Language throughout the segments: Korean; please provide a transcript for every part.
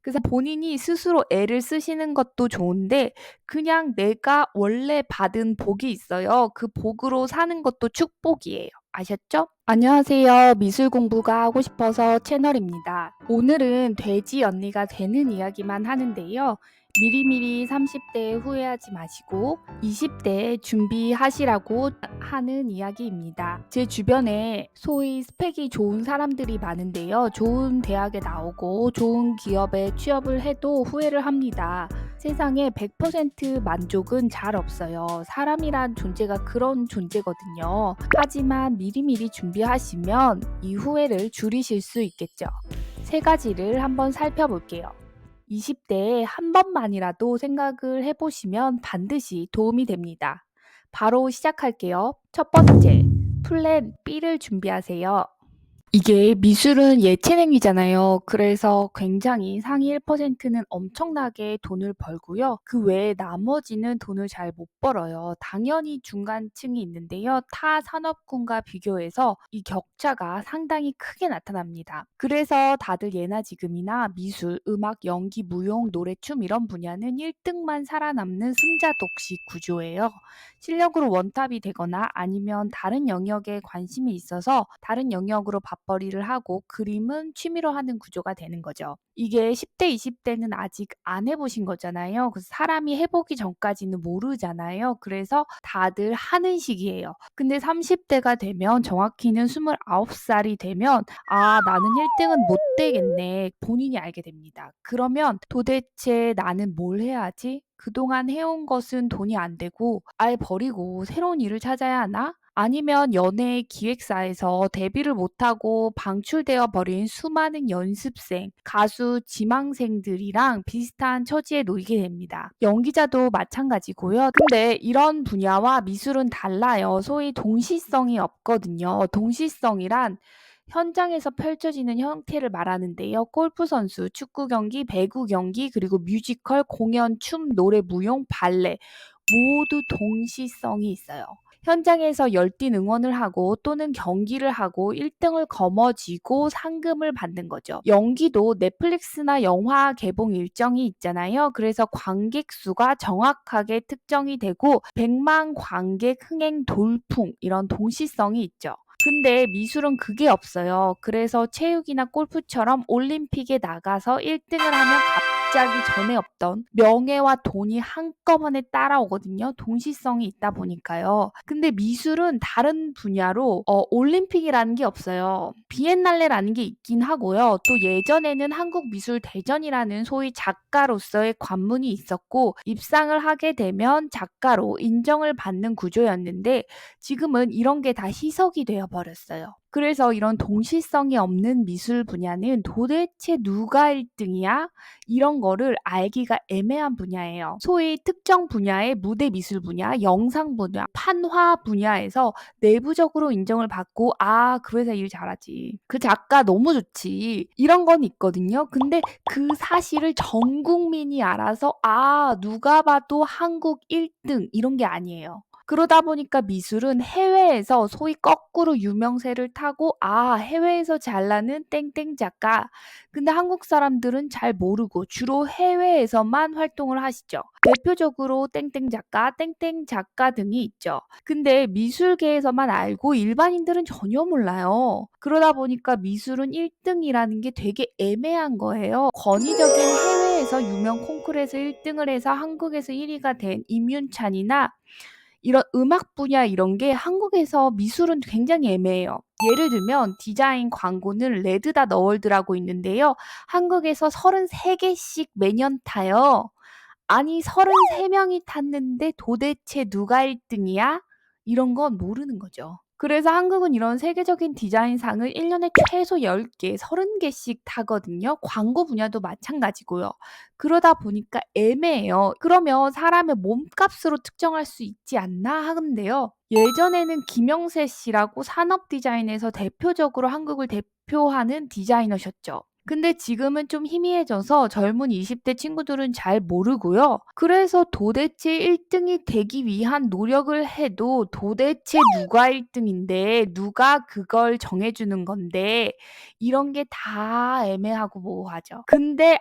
그래서 본인이 스스로 애를 쓰시는 것도 좋은데 그냥 내가 원래 받은 복이 있어요. 그 복으로 사는 것도 축복이에요. 아셨죠? 안녕하세요. 미술 공부가 하고 싶어서 채널입니다. 오늘은 돼지 언니가 되는 이야기만 하는데요. 미리미리 30대에 후회하지 마시고 20대에 준비하시라고 하는 이야기입니다. 제 주변에 소위 스펙이 좋은 사람들이 많은데요. 좋은 대학에 나오고 좋은 기업에 취업을 해도 후회를 합니다. 세상에 100% 만족은 잘 없어요. 사람이란 존재가 그런 존재거든요. 하지만 미리미리 준비하시면 이 후회를 줄이실 수 있겠죠. 세 가지를 한번 살펴볼게요. 20대에 한 번만이라도 생각을 해보시면 반드시 도움이 됩니다. 바로 시작할게요. 첫 번째, 플랜 B를 준비하세요. 이게 미술은 예체능이잖아요. 그래서 굉장히 상위 1%는 엄청나게 돈을 벌고요. 그 외에 나머지는 돈을 잘 못 벌어요. 당연히 중간층이 있는데요. 타 산업군과 비교해서 이 격차가 상당히 크게 나타납니다. 그래서 다들 예나 지금이나 미술, 음악, 연기, 무용, 노래, 춤 이런 분야는 1등만 살아남는 승자 독식 구조예요. 실력으로 원탑이 되거나 아니면 다른 영역에 관심이 있어서 다른 영역으로 밥벌이를 하고 그림은 취미로 하는 구조가 되는 거죠. 이게 10대, 20대는 아직 안 해보신 거잖아요. 그래서 사람이 해보기 전까지는 모르잖아요. 그래서 다들 하는 시기예요. 근데 30대가 되면 정확히는 29살이 되면 나는 1등은 못 되겠네. 본인이 알게 됩니다. 그러면 도대체 나는 뭘 해야 하지? 그동안 해온 것은 돈이 안 되고 아예 버리고 새로운 일을 찾아야 하나? 아니면 연예 기획사에서 데뷔를 못하고 방출되어 버린 수많은 연습생, 가수, 지망생들이랑 비슷한 처지에 놓이게 됩니다. 연기자도 마찬가지고요. 근데 이런 분야와 미술은 달라요. 소위 동시성이 없거든요. 동시성이란 현장에서 펼쳐지는 형태를 말하는데요. 골프 선수, 축구 경기, 배구 경기, 그리고 뮤지컬, 공연, 춤, 노래, 무용, 발레 모두 동시성이 있어요. 현장에서 열띤 응원을 하고 또는 경기를 하고 1등을 거머쥐고 상금을 받는 거죠. 연기도 넷플릭스나 영화 개봉 일정이 있잖아요. 그래서 관객 수가 정확하게 특정이 되고 100만 관객 흥행 돌풍 이런 동시성이 있죠. 근데 미술은 그게 없어요. 그래서 체육이나 골프처럼 올림픽에 나가서 1등을 하면 갑자기 전에 없던 명예와 돈이 한꺼번에 따라오거든요. 동시성이 있다 보니까요. 근데 미술은 다른 분야로 올림픽이라는 게 없어요. 비엔날레라는 게 있긴 하고요. 또 예전에는 한국미술대전이라는 소위 작가로서의 관문이 있었고 입상을 하게 되면 작가로 인정을 받는 구조였는데 지금은 이런 게 다 희석이 되어 버렸어요. 그래서 이런 동시성이 없는 미술 분야는 도대체 누가 1등이야? 이런 거를 알기가 애매한 분야예요. 소위 특정 분야의 무대 미술 분야, 영상 분야, 판화 분야에서 내부적으로 인정을 받고 그 회사 일 잘하지. 그 작가 너무 좋지. 이런 건 있거든요. 근데 그 사실을 전 국민이 알아서 누가 봐도 한국 1등 이런 게 아니에요. 그러다 보니까 미술은 해외에서 소위 거꾸로 유명세를 타고 해외에서 잘 나는 땡땡 작가. 근데 한국 사람들은 잘 모르고 주로 해외에서만 활동을 하시죠. 대표적으로 땡땡 작가, 땡땡 작가 등이 있죠. 근데 미술계에서만 알고 일반인들은 전혀 몰라요. 그러다 보니까 미술은 1등이라는 게 되게 애매한 거예요. 권위적인 해외에서 유명 콩쿠르에서 1등을 해서 한국에서 1위가 된 임윤찬이나 이런 음악 분야 이런 게 한국에서 미술은 굉장히 애매해요. 예를 들면 디자인 광고는 레드닷 어워드라고 있는데요. 한국에서 33개씩 매년 타요. 아니 33명이 탔는데 도대체 누가 1등이야? 이런 건 모르는 거죠. 그래서 한국은 이런 세계적인 디자인상을 1년에 최소 10개, 30개씩 타거든요. 광고 분야도 마찬가지고요. 그러다 보니까 애매해요. 그러면 사람의 몸값으로 특정할 수 있지 않나 하는데요. 예전에는 김영세 씨라고 산업 디자인에서 대표적으로 한국을 대표하는 디자이너셨죠. 근데 지금은 좀 희미해져서 젊은 20대 친구들은 잘 모르고요. 그래서 도대체 1등이 되기 위한 노력을 해도 도대체 누가 1등인데 누가 그걸 정해주는 건데 이런 게 다 애매하고 모호하죠. 근데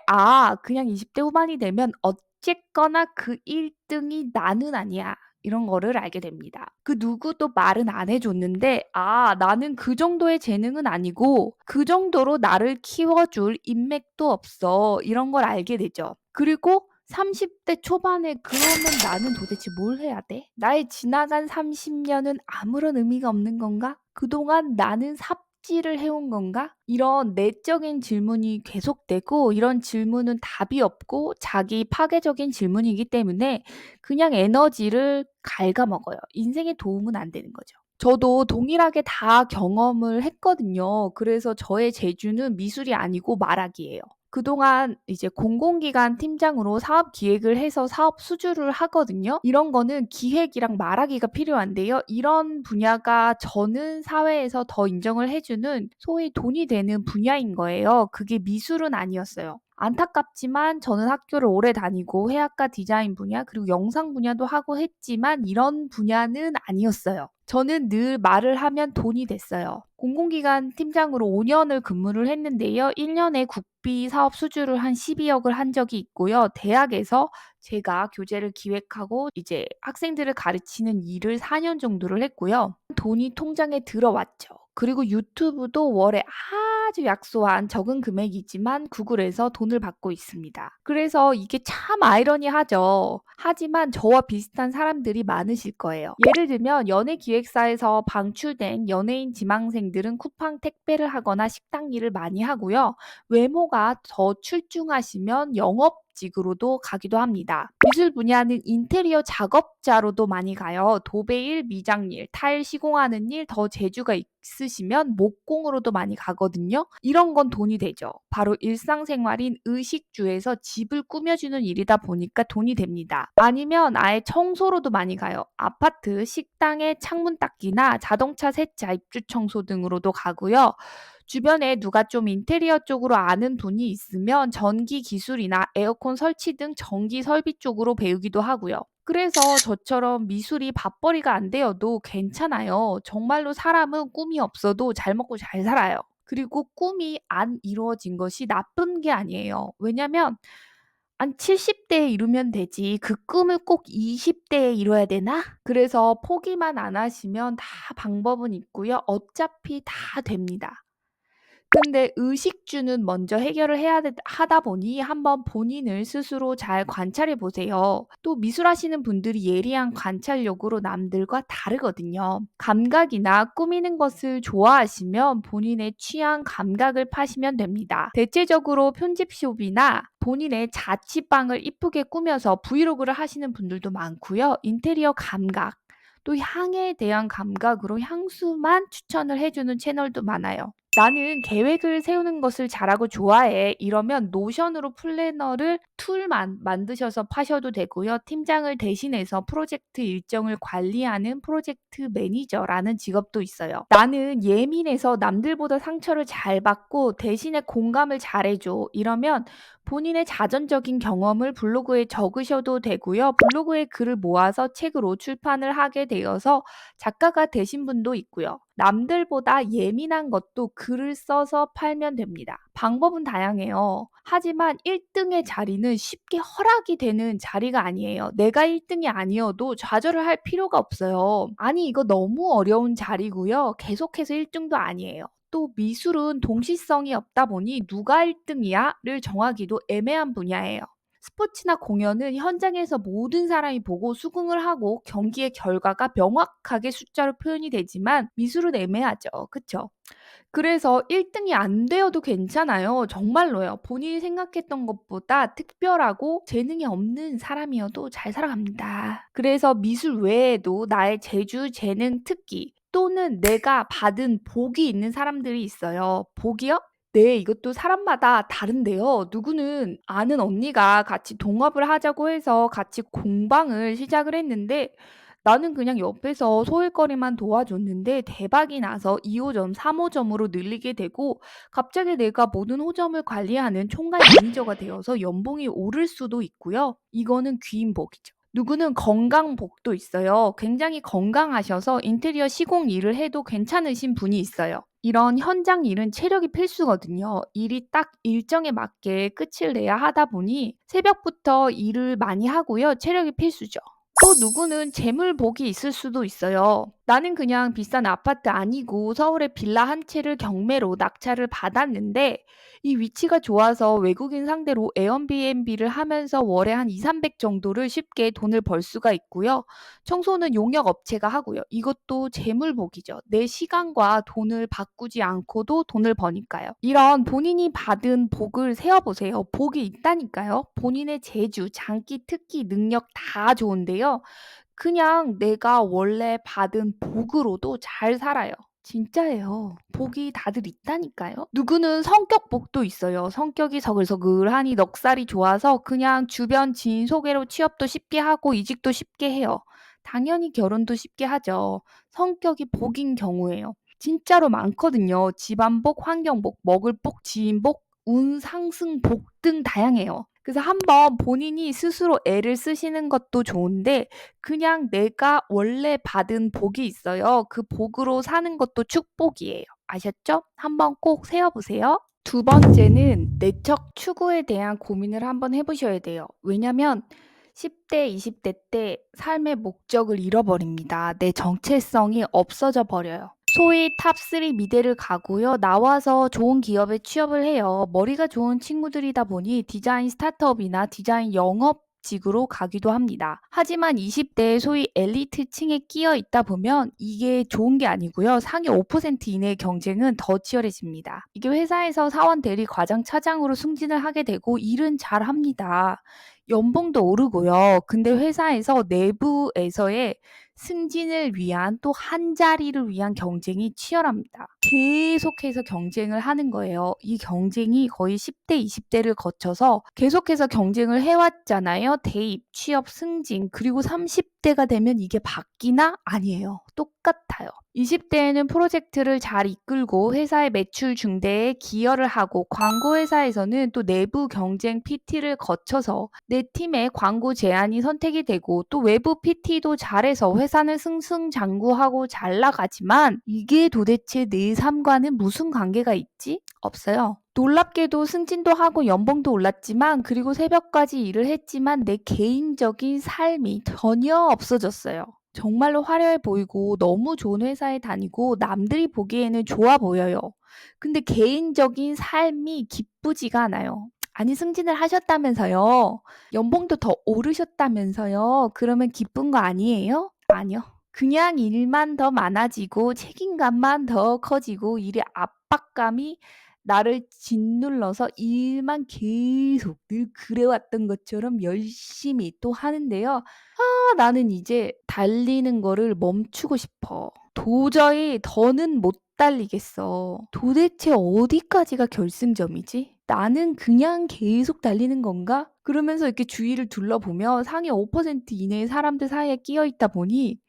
그냥 20대 후반이 되면 어쨌거나 그 1등이 나는 아니야. 이런 거를 알게 됩니다. 그 누구도 말은 안 해줬는데, 나는 그 정도의 재능은 아니고, 그 정도로 나를 키워줄 인맥도 없어. 이런 걸 알게 되죠. 그리고 30대 초반에 그러면 나는 도대체 뭘 해야 돼? 나의 지나간 30년은 아무런 의미가 없는 건가? 그동안 나는 삽질을 해온 건가? 이런 내적인 질문이 계속되고, 이런 질문은 답이 없고, 자기 파괴적인 질문이기 때문에 그냥 에너지를 갉아먹어요. 인생에 도움은 안 되는 거죠. 저도 동일하게 다 경험을 했거든요. 그래서 저의 재주는 미술이 아니고 말하기예요. 그동안 이제 공공기관 팀장으로 사업 기획을 해서 사업 수주를 하거든요. 이런 거는 기획이랑 말하기가 필요한데요. 이런 분야가 저는 사회에서 더 인정을 해주는 소위 돈이 되는 분야인 거예요. 그게 미술은 아니었어요. 안타깝지만 저는 학교를 오래 다니고 회화과 디자인 분야 그리고 영상 분야도 하고 했지만 이런 분야는 아니었어요. 저는 늘 말을 하면 돈이 됐어요. 공공기관 팀장으로 5년을 근무를 했는데요. 1년에 국비 사업 수주를 한 12억을 한 적이 있고요. 대학에서 제가 교재를 기획하고 이제 학생들을 가르치는 일을 4년 정도를 했고요. 돈이 통장에 들어왔죠. 그리고 유튜브도 월에 아주 약소한 적은 금액이지만 구글에서 돈을 받고 있습니다. 그래서 이게 참 아이러니하죠. 하지만 저와 비슷한 사람들이 많으실 거예요. 예를 들면 연예기획사에서 방출된 연예인 지망생들은 쿠팡 택배를 하거나 식당 일을 많이 하고요. 외모가 더 출중하시면 영업직으로도 가기도 합니다. 미술 분야는 인테리어 작업자로도 많이 가요. 도배일, 미장일, 타일 시공하는 일 더 재주가 있으시면 목공으로도 많이 가거든요. 이런 건 돈이 되죠. 바로 일상생활인 의식주에서 집을 꾸며주는 일이다 보니까 돈이 됩니다. 아니면 아예 청소로도 많이 가요. 아파트, 식당의 창문 닦기나 자동차 세차, 입주 청소 등으로도 가고요. 주변에 누가 좀 인테리어 쪽으로 아는 분이 있으면 전기 기술이나 에어컨 설치 등 전기 설비 쪽으로 배우기도 하고요. 그래서 저처럼 미술이 밥벌이가 안 되어도 괜찮아요. 정말로 사람은 꿈이 없어도 잘 먹고 잘 살아요. 그리고 꿈이 안 이루어진 것이 나쁜 게 아니에요. 왜냐면 70대에 이루면 되지. 그 꿈을 꼭 20대에 이뤄야 되나? 그래서 포기만 안 하시면 다 방법은 있고요. 어차피 다 됩니다. 근데 의식주는 먼저 해결을 하다 보니 한번 본인을 스스로 잘 관찰해 보세요. 또 미술하시는 분들이 예리한 관찰력으로 남들과 다르거든요. 감각이나 꾸미는 것을 좋아하시면 본인의 취향 감각을 파시면 됩니다. 대체적으로 편집숍이나 본인의 자취방을 이쁘게 꾸며서 브이로그를 하시는 분들도 많고요. 인테리어 감각, 또 향에 대한 감각으로 향수만 추천을 해주는 채널도 많아요. 나는 계획을 세우는 것을 잘하고 좋아해. 이러면 노션으로 플래너를 툴만 만드셔서 파셔도 되고요. 팀장을 대신해서 프로젝트 일정을 관리하는 프로젝트 매니저라는 직업도 있어요. 나는 예민해서 남들보다 상처를 잘 받고 대신에 공감을 잘해줘. 이러면 본인의 자전적인 경험을 블로그에 적으셔도 되고요. 블로그에 글을 모아서 책으로 출판을 하게 되어서 작가가 되신 분도 있고요. 남들보다 예민한 것도 글을 써서 팔면 됩니다. 방법은 다양해요. 하지만 1등의 자리는 쉽게 허락이 되는 자리가 아니에요. 내가 1등이 아니어도 좌절을 할 필요가 없어요. 아니, 이거 너무 어려운 자리고요. 계속해서 1등도 아니에요. 또 미술은 동시성이 없다 보니 누가 1등이야를 정하기도 애매한 분야예요. 스포츠나 공연은 현장에서 모든 사람이 보고 수긍을 하고 경기의 결과가 명확하게 숫자로 표현이 되지만 미술은 애매하죠. 그쵸? 그래서 1등이 안 되어도 괜찮아요. 정말로요. 본인이 생각했던 것보다 특별하고 재능이 없는 사람이어도 잘 살아갑니다. 그래서 미술 외에도 나의 재주, 재능, 특기 또는 내가 받은 복이 있는 사람들이 있어요. 복이요? 네, 이것도 사람마다 다른데요. 누구는 아는 언니가 같이 동업을 하자고 해서 같이 공방을 시작을 했는데 나는 그냥 옆에서 소일거리만 도와줬는데 대박이 나서 2호점, 3호점으로 늘리게 되고 갑자기 내가 모든 호점을 관리하는 총괄 매니저가 되어서 연봉이 오를 수도 있고요. 이거는 귀인복이죠. 누구는 건강복도 있어요. 굉장히 건강하셔서 인테리어 시공 일을 해도 괜찮으신 분이 있어요. 이런 현장 일은 체력이 필수거든요. 일이 딱 일정에 맞게 끝을 내야 하다 보니 새벽부터 일을 많이 하고요. 체력이 필수죠. 또 누구는 재물복이 있을 수도 있어요. 나는 그냥 비싼 아파트 아니고 서울의 빌라 한 채를 경매로 낙찰을 받았는데 이 위치가 좋아서 외국인 상대로 에어비앤비를 하면서 월에 한 200~300 정도를 쉽게 돈을 벌 수가 있고요. 청소는 용역 업체가 하고요. 이것도 재물복이죠. 내 시간과 돈을 바꾸지 않고도 돈을 버니까요. 이런 본인이 받은 복을 세어보세요. 복이 있다니까요. 본인의 재주, 장기, 특기, 능력 다 좋은데요. 그냥 내가 원래 받은 복으로도 잘 살아요. 진짜예요. 복이 다들 있다니까요. 누구는 성격 복도 있어요. 성격이 서글서글하니 넉살이 좋아서 그냥 주변 지인 소개로 취업도 쉽게 하고 이직도 쉽게 해요. 당연히 결혼도 쉽게 하죠. 성격이 복인 경우에요. 진짜로 많거든요. 집안복, 환경복, 먹을복, 지인복, 운 상승복 등 다양해요. 그래서 한번 본인이 스스로 애를 쓰시는 것도 좋은데 그냥 내가 원래 받은 복이 있어요. 그 복으로 사는 것도 축복이에요. 아셨죠? 한번 꼭 세어보세요. 두 번째는 내적 추구에 대한 고민을 한번 해보셔야 돼요. 왜냐면 10대, 20대 때 삶의 목적을 잃어버립니다. 내 정체성이 없어져 버려요. 소위 탑3 미대를 가고요. 나와서 좋은 기업에 취업을 해요. 머리가 좋은 친구들이다 보니 디자인 스타트업이나 디자인 영업직으로 가기도 합니다. 하지만 20대의 소위 엘리트층에 끼어 있다 보면 이게 좋은 게 아니고요. 상위 5% 이내의 경쟁은 더 치열해집니다. 이게 회사에서 사원 대리 과장 차장으로 승진을 하게 되고 일은 잘합니다. 연봉도 오르고요. 근데 회사에서 내부에서의 승진을 위한 또 한 자리를 위한 경쟁이 치열합니다. 계속해서 경쟁을 하는 거예요. 이 경쟁이 거의 10대, 20대를 거쳐서 계속해서 경쟁을 해왔잖아요. 대입, 취업, 승진, 그리고 30대가 되면 이게 바뀌나? 아니에요. 똑같아요. 20대에는 프로젝트를 잘 이끌고 회사의 매출 증대에 기여를 하고 광고 회사에서는 또 내부 경쟁 PT를 거쳐서 내 팀의 광고 제안이 선택이 되고 또 외부 PT도 잘해서 회사는 승승장구하고 잘 나가지만 이게 도대체 내 삶과는 무슨 관계가 있지? 없어요. 놀랍게도 승진도 하고 연봉도 올랐지만 그리고 새벽까지 일을 했지만 내 개인적인 삶이 전혀 없어졌어요. 정말로 화려해 보이고 너무 좋은 회사에 다니고 남들이 보기에는 좋아 보여요. 근데 개인적인 삶이 기쁘지가 않아요. 아니 승진을 하셨다면서요. 연봉도 더 오르셨다면서요. 그러면 기쁜 거 아니에요? 아니요. 그냥 일만 더 많아지고 책임감만 더 커지고 일의 압박감이 나를 짓눌러서 일만 계속 늘 그래왔던 것처럼 열심히 또 하는데요. 나는 이제 달리는 거를 멈추고 싶어. 도저히 더는 못 달리겠어. 도대체 어디까지가 결승점이지? 나는 그냥 계속 달리는 건가? 그러면서 이렇게 주위를 둘러보며 상위 5% 이내의 사람들 사이에 끼어 있다 보니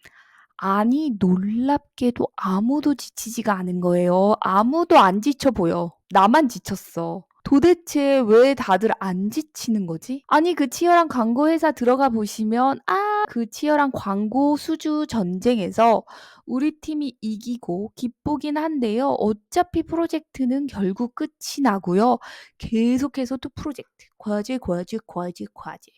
아니 놀랍게도 아무도 지치지가 않은 거예요. 아무도 안 지쳐 보여. 나만 지쳤어. 도대체 왜 다들 안 지치는 거지? 아니 그 치열한 광고 회사 들어가 보시면 그 치열한 광고 수주 전쟁에서 우리 팀이 이기고 기쁘긴 한데요. 어차피 프로젝트는 결국 끝이 나고요. 계속해서 또 프로젝트 과제 과제 과제 과제.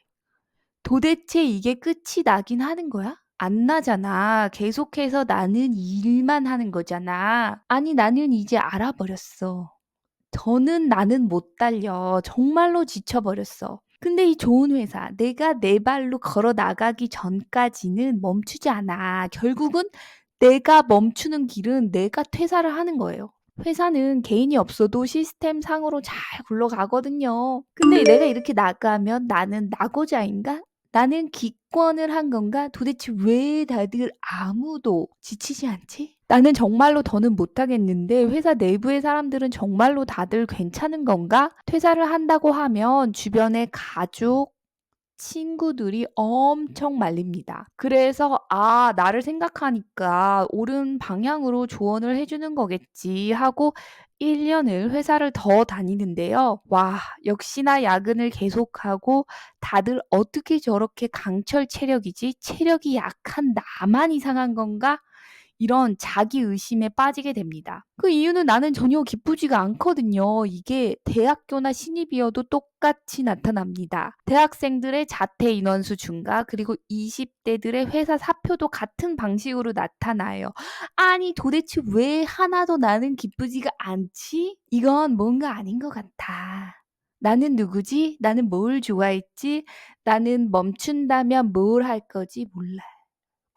도대체 이게 끝이 나긴 하는 거야? 안 나잖아. 계속해서 나는 일만 하는 거잖아. 아니, 나는 이제 알아버렸어. 더는 나는 못 달려. 정말로 지쳐버렸어. 근데 이 좋은 회사, 내가 내 발로 걸어 나가기 전까지는 멈추지 않아. 결국은 내가 멈추는 길은 내가 퇴사를 하는 거예요. 회사는 개인이 없어도 시스템 상으로 잘 굴러가거든요. 근데 내가 이렇게 나가면 나는 낙오자인가? 나는 기권을 한 건가? 도대체 왜 다들 아무도 지치지 않지? 나는 정말로 더는 못하겠는데 회사 내부의 사람들은 정말로 다들 괜찮은 건가? 퇴사를 한다고 하면 주변의 가족, 친구들이 엄청 말립니다. 그래서 '아 나를 생각하니까 옳은 방향으로 조언을 해 주는 거겠지.' 하고 1 년을 회사를 더 다니는데요. 와 역시나 야근을 계속하고 '다들 어떻게 저렇게 강철 체력이지? 체력이 약한 나만 이상한 건가?' 이런 자기 의심에 빠지게 됩니다. 그 이유는 나는 전혀 기쁘지가 않거든요. 이게 대학교나 신입이어도 똑같이 나타납니다. 대학생들의 자퇴 인원수 증가 그리고 20 대들의 회사 사표도 같은 방식으로 나타나요. 아니 도대체 왜 하나도 나는 기쁘지가 않지? 이건 뭔가 아닌 것 같아. 나는 누구지? 나는 뭘 좋아했지? 나는 멈춘다면 뭘 할 거지? 몰라.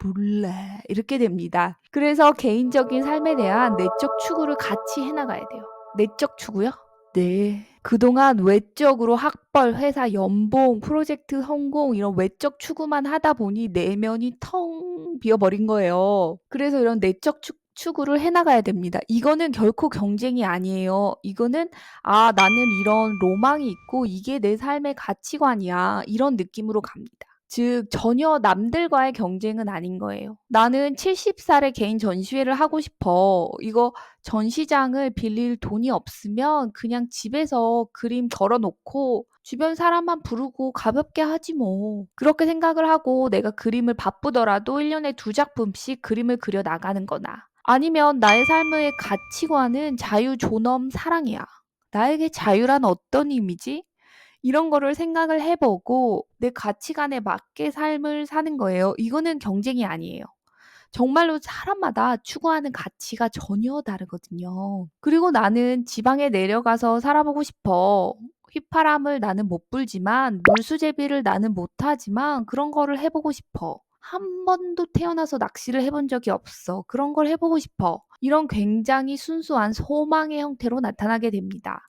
몰라. 이렇게 됩니다. 그래서 개인적인 삶에 대한 내적 추구를 같이 해 나가야 돼요. 내적 추구요? 네. 그동안 외적으로 학벌, 회사 연봉, 프로젝트 성공 이런 외적 추구만 하다 보니 내면이 텅 비어 버린 거예요. 그래서 이런 내적 추구를 해 나가야 됩니다. 이거는 결코 경쟁이 아니에요. 이거는 '아 나는 이런 로망이 있고 이게 내 삶의 가치관이야.' 이런 느낌으로 갑니다. 즉 전혀 남들과의 경쟁은 아닌 거예요. '나는 70 살에 개인 전시회를 하고 싶어. 이거 전시장을 빌릴 돈이 없으면 그냥 집에서 그림 걸어 놓고 주변 사람만 부르고 가볍게 하지 뭐.' 그렇게 생각을 하고 내가 그림을 바쁘더라도 1 년에 2 작품씩 그림을 그려 나가는 거나 아니면 '나의 삶의 가치관은 자유, 존엄, 사랑이야. 나에게 자유란 어떤 의미지?' 이런 거를 생각을 해 보고 내 가치관에 맞게 삶을 사는 거예요. 이거는 경쟁이 아니에요. 정말로 사람마다 추구하는 가치가 전혀 다르거든요. 그리고 '나는 지방에 내려가서 살아보고 싶어. 휘파람을 나는 못 불지만 물수제비를 나는 못하지만 그런 거를 해 보고 싶어. 한 번도 태어나서 낚시를 해본 적이 없어. 그런 걸 해 보고 싶어.' 이런 굉장히 순수한 소망의 형태로 나타나게 됩니다.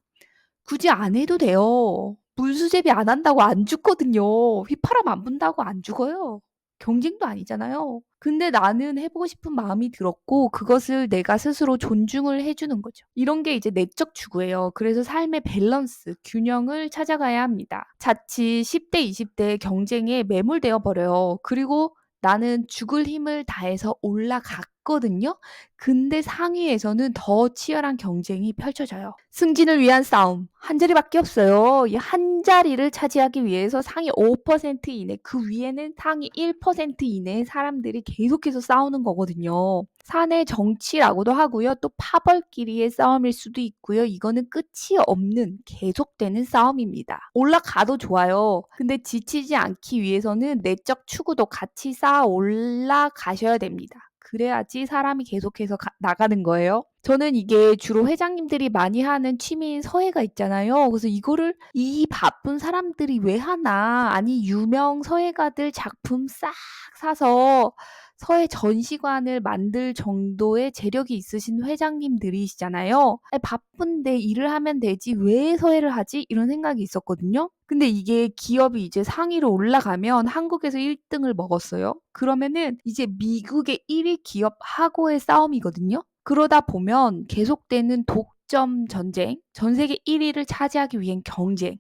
굳이 안 해도 돼요. 물수제비 안 한다고 안 죽거든요. 휘파람 안 분다고 안 죽어요. 경쟁도 아니잖아요. 근데 나는 해 보고 싶은 마음이 들었고 그것을 내가 스스로 존중을 해 주는 거죠. 이런 게 이제 내적 추구예요. 그래서 삶의 밸런스, 균형을 찾아가야 합니다. 자칫 10 대, 20 대의 경쟁에 매몰되어 버려요. 그리고 나는 죽을 힘을 다해서 올라갔거든요. 근데 상위에서는 더 치열한 경쟁이 펼쳐져요. 승진을 위한 싸움. 한 자리밖에 없어요. 이 한 자리를 차지하기 위해서 상위 5% 이내, 그 위에는 상위 1% 이내의 사람들이 계속해서 싸우는 거거든요. 사내 정치라고도 하고요. 또 파벌끼리의 싸움일 수도 있고요. 이거는 끝이 없는 계속되는 싸움입니다. 올라가도 좋아요. 근데 지치지 않기 위해서는 내적 추구도 같이 쌓아 올라가셔야 됩니다. 그래야지 사람이 계속해서 나가는 거예요. 저는 이게 주로 회장님들이 많이 하는 취미인 서예가 있잖아요. 그래서 이거를 '이 바쁜 사람들이 왜 하나.' 아니 유명 서예가들 작품 싹 사서 서예 전시관을 만들 정도의 재력이 있으신 회장님들이시잖아요. '아이 바쁜데 일을 하면 되지 왜 서예를 하지?' 이런 생각이 있었거든요. 근데 이게 기업이 이제 상위로 올라가면 한국에서 1 등을 먹었어요. 그러면은 이제 미국의 1위 기업하고의 싸움이거든요. 그러다 보면 계속되는 독점 전쟁, 전 세계 1 위를 차지하기 위한 경쟁,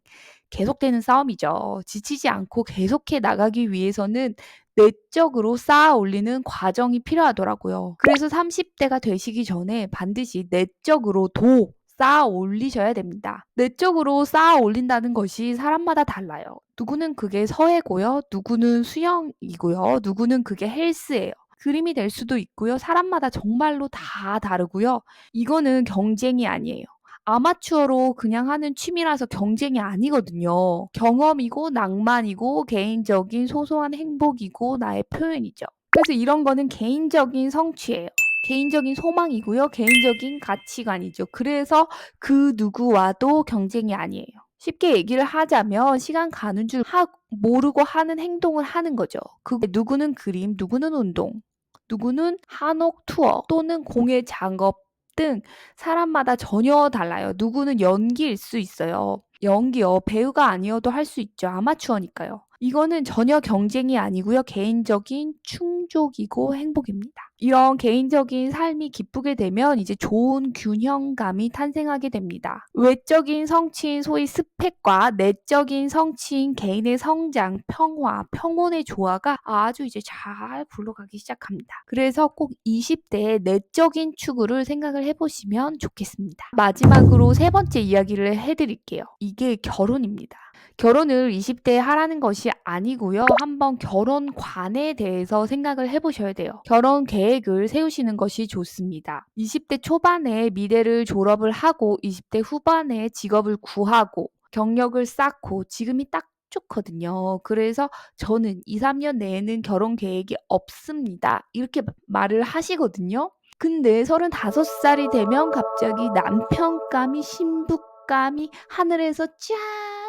계속되는 싸움이죠. 지치지 않고 계속해 나가기 위해서는 내적으로 쌓아 올리는 과정이 필요하더라고요. 그래서 30 대가 되시기 전에 반드시 내적으로도 쌓아 올리셔야 됩니다. 내적으로 쌓아 올린다는 것이 사람마다 달라요. 누구는 그게 서예고요. 누구는 수영이고요. 누구는 그게 헬스예요. 그림이 될 수도 있고요. 사람마다 정말로 다 다르고요. 이거는 경쟁이 아니에요. 아마추어로 그냥 하는 취미라서 경쟁이 아니거든요. 경험이고 낭만이고 개인적인 소소한 행복이고 나의 표현이죠. 그래서 이런 거는 개인적인 성취예요. 개인적인 소망이고요. 개인적인 가치관이죠. 그래서 그 누구와도 경쟁이 아니에요. 쉽게 얘기를 하자면 시간 가는 줄 모르고 하는 행동을 하는 거죠. 누구는 그림, 누구는 운동, 누구는 한옥 투어 또는 공예 작업 등 사람마다 전혀 달라요. 누구는 연기일 수 있어요. 연기요. 배우가 아니어도 할 수 있죠. 아마추어니까요. 이거는 전혀 경쟁이 아니고요. 개인적인 충족이고 행복입니다. 이런 개인적인 삶이 기쁘게 되면 이제 좋은 균형감이 탄생하게 됩니다. 외적인 성취인 소위 스펙과 내적인 성취인 개인의 성장, 평화, 평온의 조화가 아주 이제 잘 굴러가기 시작합니다. 그래서 꼭 20대의 내적인 추구를 생각을 해보시면 좋겠습니다. 마지막으로 세 번째 이야기를 해드릴게요. 이게 결혼입니다. 결혼을 20대에 하라는 것이 아니고요. 한번 결혼관에 대해서 생각을 해보셔야 돼요. 결혼 계획을 세우시는 것이 좋습니다. 20대 초반에 미래를 졸업을 하고 20대 후반에 직업을 구하고 경력을 쌓고 지금이 딱 좋거든요. 그래서 저는 2, 3년 내에는 결혼 계획이 없습니다. 이렇게 말을 하시거든요. 근데 35살이 되면 갑자기 남편감이 신부감이 하늘에서 짠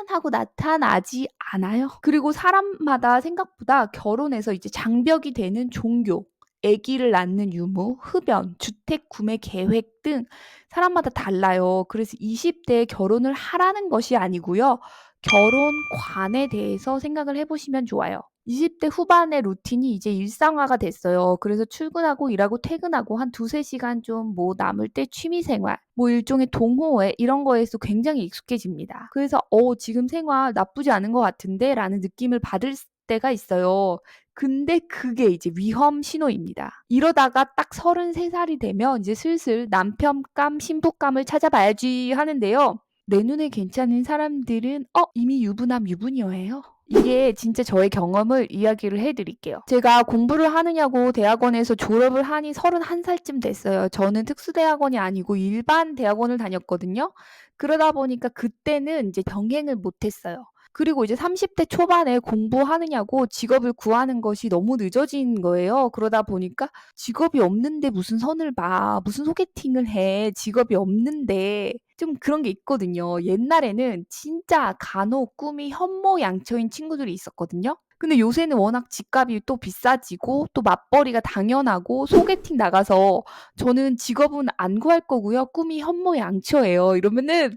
하고 나타나지 않아요. 그리고 사람마다 생각보다 결혼해서 이제 장벽이 되는 종교, 아기를 낳는 유무, 흡연, 주택 구매 계획 등 사람마다 달라요. 그래서 20대에 결혼을 하라는 것이 아니고요. 결혼관에 대해서 생각을 해보시면 좋아요. 20대 후반의 루틴이 이제 일상화가 됐어요. 그래서 출근하고 일하고 퇴근하고 한 2~3시간 좀 뭐 남을 때 취미 생활, 뭐 일종의 동호회 이런 거에서 굉장히 익숙해집니다. 그래서 지금 생활 나쁘지 않은 것 같은데 라는 느낌을 받을 때가 있어요. 근데 그게 이제 위험 신호입니다. 이러다가 딱 33살이 되면 이제 슬슬 남편감, 신부감을 찾아봐야지 하는데요. 내 눈에 괜찮은 사람들은 이미 유부남 유부녀예요. 이게 진짜 저의 경험을 이야기를 해 드릴게요. 제가 공부를 하느냐고 대학원에서 졸업을 하니 31살쯤 됐어요. 저는 특수대학원이 아니고 일반 대학원을 다녔거든요. 그러다 보니까 그때는 이제 병행을 못 했어요. 그리고 이제 30대 초반에 공부하느냐고 직업을 구하는 것이 너무 늦어진 거예요. 그러다 보니까 직업이 없는데 무슨 선을 봐. 무슨 소개팅을 해. 직업이 없는데. 좀 그런 게 있거든요. 옛날에는 진짜 간혹 꿈이 현모양처인 친구들이 있었거든요. 근데 요새는 워낙 집값이 또 비싸지고 또 맞벌이가 당연하고 소개팅 나가서 저는 직업은 안 구할 거고요. 꿈이 현모양처예요. 이러면은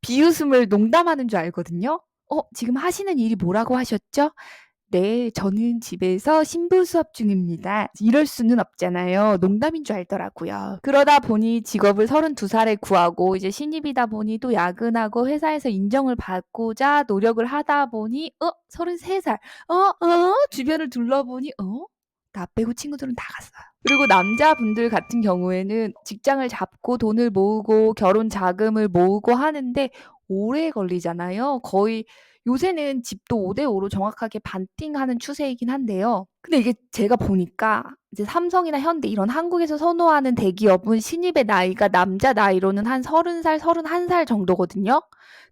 비웃음을 농담하는 줄 알거든요. 지금 하시는 일이 뭐라고 하셨죠? 네, 저는 집에서 신부 수업 중입니다. 이럴 수는 없잖아요. 농담인 줄 알더라고요. 그러다 보니 직업을 32살에 구하고 이제 신입이다 보니 또 야근하고 회사에서 인정을 받고자 노력을 하다 보니 33살. 주변을 둘러보니 나 빼고 친구들은 다 갔어요. 그리고 남자분들 같은 경우에는 직장을 잡고 돈을 모으고 결혼 자금을 모으고 하는데 오래 걸리잖아요. 거의 요새는 집도 5대5로 정확하게 반띵하는 추세이긴 한데요. 근데 이게 제가 보니까 이제 삼성이나 현대 이런 한국에서 선호하는 대기업은 신입의 나이가 남자 나이로는 한 30살, 31살 정도거든요.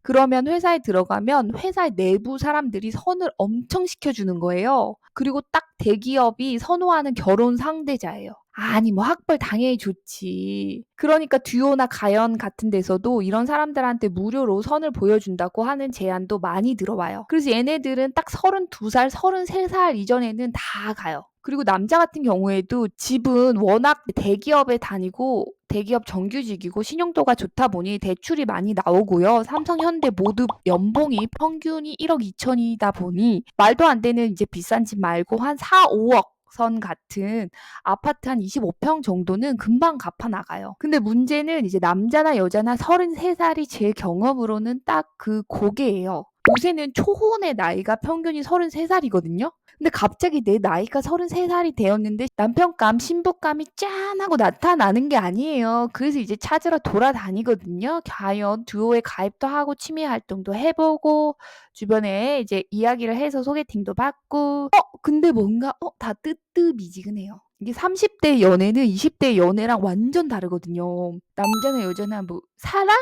그러면 회사에 들어가면 회사의 내부 사람들이 선을 엄청 시켜주는 거예요. 그리고 딱 대기업이 선호하는 결혼 상대자예요. 아니 뭐 학벌 당연히 좋지. 그러니까 듀오나 가연 같은 데서도 이런 사람들한테 무료로 선을 보여준다고 하는 제안도 많이 들어와요. 그래서 얘네들은 딱 32살, 33살 이전에는 다 가요. 그리고 남자 같은 경우에도 집은 워낙 대기업에 다니고 대기업 정규직이고 신용도가 좋다 보니 대출이 많이 나오고요. 삼성, 현대 모두 연봉이 평균이 1억 2천이다 보니 말도 안 되는 이제 비싼 집 말고 한 4, 5억 선 같은 아파트 한 25평 정도는 금방 갚아 나가요. 근데 문제는 이제 남자나 여자나 33살이 제 경험으로는 딱 그 고개예요. 요새는 초혼의 나이가 평균이 33살이거든요. 근데 갑자기 내 나이가 33살이 되었는데 남편감, 신부감이 짠 하고 나타나는 게 아니에요. 그래서 이제 찾으러 돌아다니거든요. 과연 듀오에 가입도 하고 취미 활동도 해보고 주변에 이제 이야기를 해서 소개팅도 받고 근데 뭔가 다 뜨뜻미지근해요. 이게 30대 연애는 20대 연애랑 완전 다르거든요. 남자나 여자나 뭐 사랑?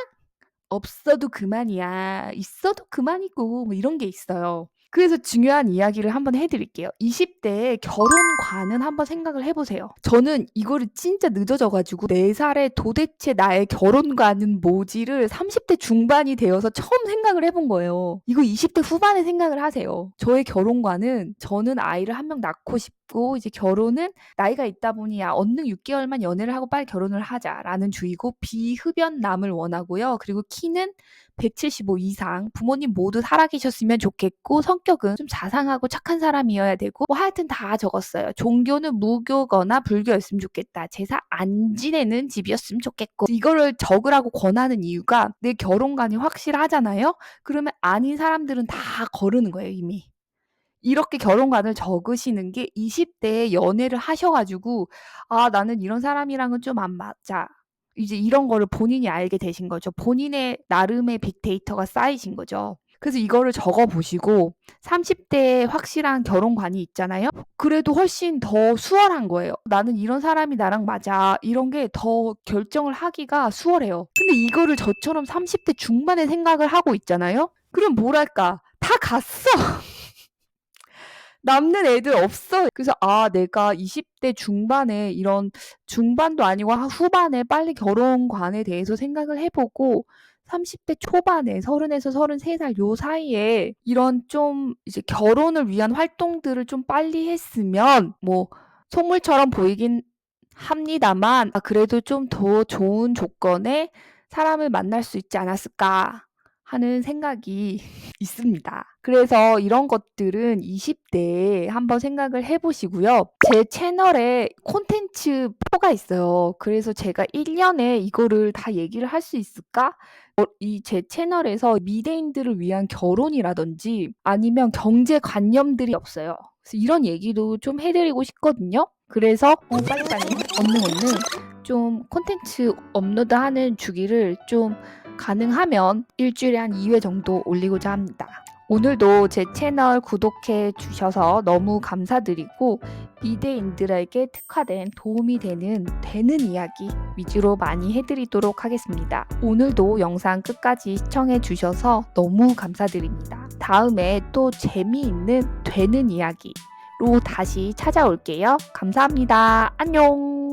없어도 그만이야. 있어도 그만이고 뭐 이런 게 있어요. 그래서 중요한 이야기를 한번 해 드릴게요. 20대에 결혼관은 한번 생각을 해 보세요. 저는 이거를 진짜 늦어져 가지고 4살에 도대체 나의 결혼관은 뭐지를 30대 중반이 되어서 처음 생각을 해본 거예요. 이거 20대 후반에 생각을 하세요. 저의 결혼관은 저는 아이를 한 명 낳고 싶고 이제 결혼은 나이가 있다 보니 언능 6개월만 연애를 하고 빨리 결혼을 하자라는 주의고 비흡연남을 원하고요. 그리고 키는 175 이상, 부모님 모두 살아계셨으면 좋겠고, 성격은 좀 자상하고 착한 사람이어야 되고, 뭐 하여튼 다 적었어요. 종교는 무교거나 불교였으면 좋겠다. 제사 안 지내는 집이었으면 좋겠고. 이거를 적으라고 권하는 이유가 내 결혼관이 확실하잖아요? 그러면 아닌 사람들은 다 거르는 거예요, 이미. 이렇게 결혼관을 적으시는 게 20대에 연애를 하셔가지고, 아, 나는 이런 사람이랑은 좀 안 맞아. 이제 이런 거를 본인이 알게 되신 거죠. 본인의 나름의 빅데이터가 쌓이신 거죠. 그래서 이거를 적어보시고 30대에 확실한 결혼관이 있잖아요. 그래도 훨씬 더 수월한 거예요. 나는 이런 사람이 나랑 맞아. 이런 게 더 결정을 하기가 수월해요. 근데 이거를 저처럼 30대 중반에 생각을 하고 있잖아요. 그럼 뭐랄까, 다 갔어. 남는 애들 없어. 그래서 내가 20대 중반에 이런, 중반도 아니고 후반에 빨리 결혼관에 대해서 생각을 해보고 30대 초반에 30에서 33살 요 사이에 이런 좀 이제 결혼을 위한 활동들을 좀 빨리 했으면 뭐 속물처럼 보이긴 합니다만 그래도 좀 더 좋은 조건의 사람을 만날 수 있지 않았을까 하는 생각이 있습니다. 그래서 이런 것들은 20대에 한번 생각을 해보시고요. 제 채널에 콘텐츠 표가 있어요. 그래서 제가 1년에 이거를 다 얘기를 할 수 있을까? 이 제 채널에서 미대인들을 위한 결혼이라든지 아니면 경제관념들이 없어요. 그래서 이런 얘기도 좀 해드리고 싶거든요. 그래서 빨리빨리 얼른 좀 콘텐츠 업로드하는 주기를 좀 가능하면 일주일에 한 2회 정도 올리고자 합니다. 오늘도 제 채널 구독해 주셔서 너무 감사드리고 미대인들에게 특화된 도움이 되는 이야기 위주로 많이 해드리도록 하겠습니다. 오늘도 영상 끝까지 시청해 주셔서 너무 감사드립니다. 다음에 또 재미있는 되는 이야기로 다시 찾아올게요. 감사합니다. 안녕.